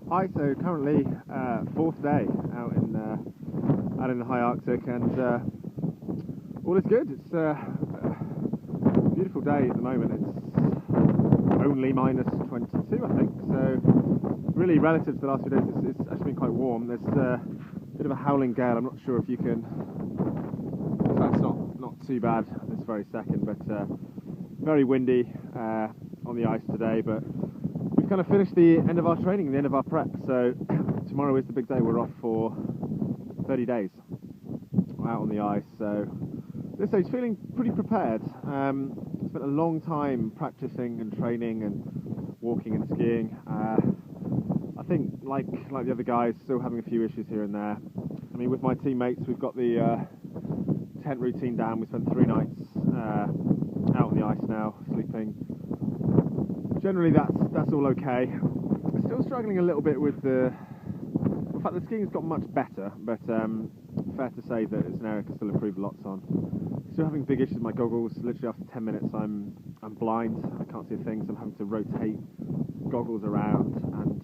Hi, so currently fourth day out in the high Arctic, and all is good. It's a beautiful day at the moment. It's only minus 22, I think, so really relative to the last few days it's actually been quite warm. There's a bit of a howling gale. I'm not sure if you can, in fact it's not too bad this very second, but very windy on the ice today. But we've kind of finished the end of our training, the end of our prep, so tomorrow is the big day. We're off for 30 days out on the ice, so at this stage feeling pretty prepared. Spent a long time practicing and training and walking and skiing. I think like the other guys, still having a few issues here and there. I mean, with my teammates, we've got the tent routine down. We spent 3 nights out on the ice now, sleeping. Generally that's all okay. We're still struggling a little bit with in fact the skiing's got much better, but fair to say that it's an area I can still improve lots on. Still having big issues with my goggles. Literally after 10 minutes I'm blind, I can't see a thing, so I'm having to rotate goggles around and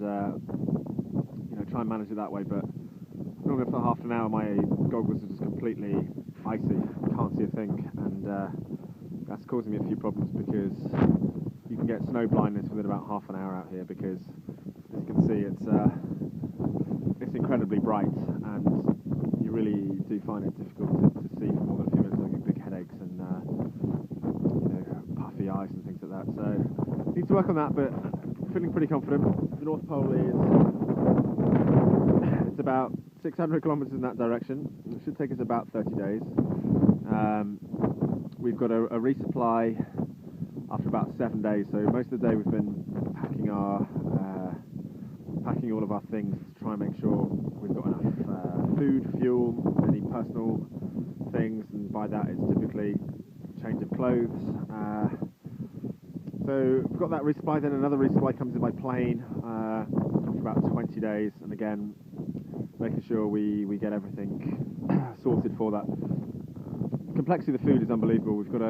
try and manage it that way. But normally after half an hour my goggles are just completely icy, can't see a thing, and that's causing me a few problems because you can get snow blindness within about half an hour out here, because as you can see it's incredibly bright and you really do find it difficult to see for more than a few minutes. I get big headaches and puffy eyes and things like that, so need to work on that, but feeling pretty confident. The North Pole it's about 600 kilometers in that direction. It should take us about 30 days. We've got a resupply after about 7 days, so most of the day we've been packing all of our things to try and make sure we've got enough food, fuel, any personal things, and by that it's typically change of clothes. So we've got that resupply, then another resupply comes in by plane after about 20 days, and again making sure we get everything sorted for that. The complexity of the food is unbelievable. We've got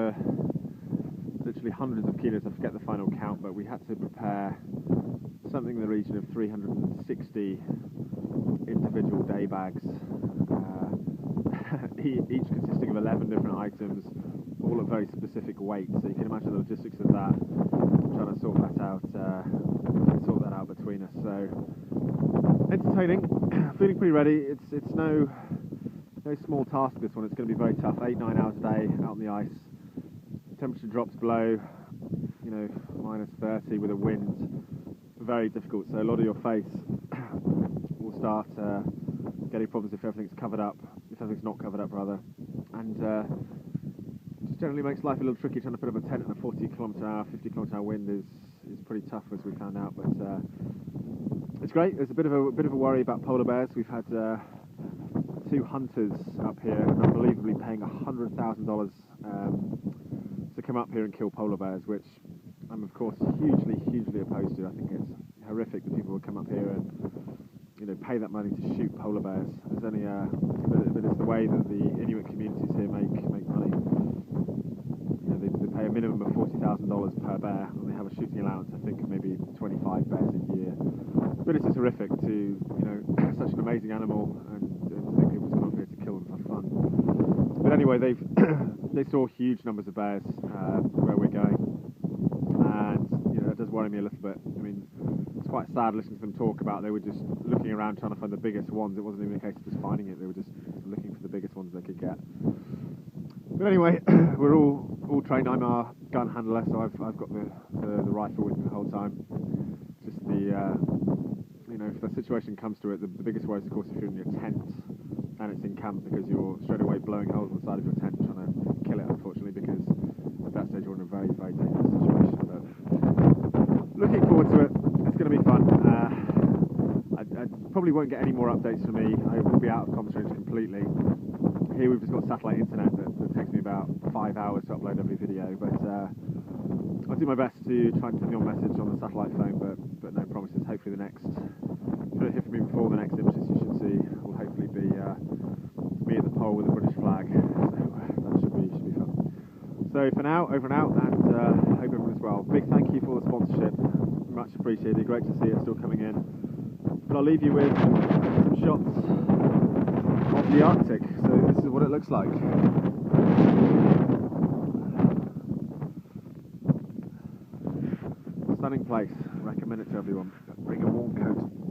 literally hundreds of kilos, I forget the final count, but we had to prepare something in the region of 360 individual day bags, each consisting of 11 different items, all at very specific weights. So you can imagine the logistics of that, trying to sort that out between us. So entertaining, feeling pretty ready. It's no small task, this one. It's going to be very tough. 8-9 hours a day out on the ice. Temperature drops below, minus 30 with a wind. Very difficult. So a lot of your face will start getting problems if everything's covered up, if everything's not covered up rather, and just generally makes life a little tricky. Trying to put up a tent in a 40 km/h, 50 km/h wind is pretty tough, as we found out. But it's great. There's a bit of a worry about polar bears. We've had 2 hunters up here, unbelievably paying $100,000 to come up here and kill polar bears, which I'm of course hugely opposed to. I think it's horrific that people would come up here and pay that money to shoot polar bears. There's only but it's the way that the Inuit communities here make money. They pay a minimum of $40,000 per bear, and they have a shooting allowance, I think, of maybe 25 bears a year. But it's just horrific to such an amazing animal, and to think people just come up here to kill them for fun. But anyway, they saw huge numbers of bears where we're going, and that does worry me a little bit. I mean, it's quite sad listening to them talk about. They were just looking around trying to find the biggest ones. It wasn't even a case of just finding it. They were just looking for the biggest ones they could get. But anyway, we're all trained. I'm our gun handler, so I've got the rifle with me the whole time. Just if the situation comes to it, the biggest worry is, of course, if you're in your tent and it's in camp, because you're straight away blowing holes on the side of your tent trying to kill it, unfortunately, because at that stage you're in a very dangerous situation. But looking forward to it. It's going to be fun. I probably won't get any more updates from me. I will be out of comms range completely. Here we've just got satellite internet that takes me about 5 hours to upload every video, but I'll do my best to try and send you a message on the satellite phone, but no promises. Hopefully the next, if you hear from me before the next images you should see, will hopefully be me at the pole with a British flag. So that should be fun. So for now, over and out, and hope everyone is well. Big thank you for the sponsorship, much appreciated. Great to see it still coming in. But I'll leave you with some shots of the Arctic. So this is what it looks like. Stunning place. Recommend it to everyone. Bring a warm coat.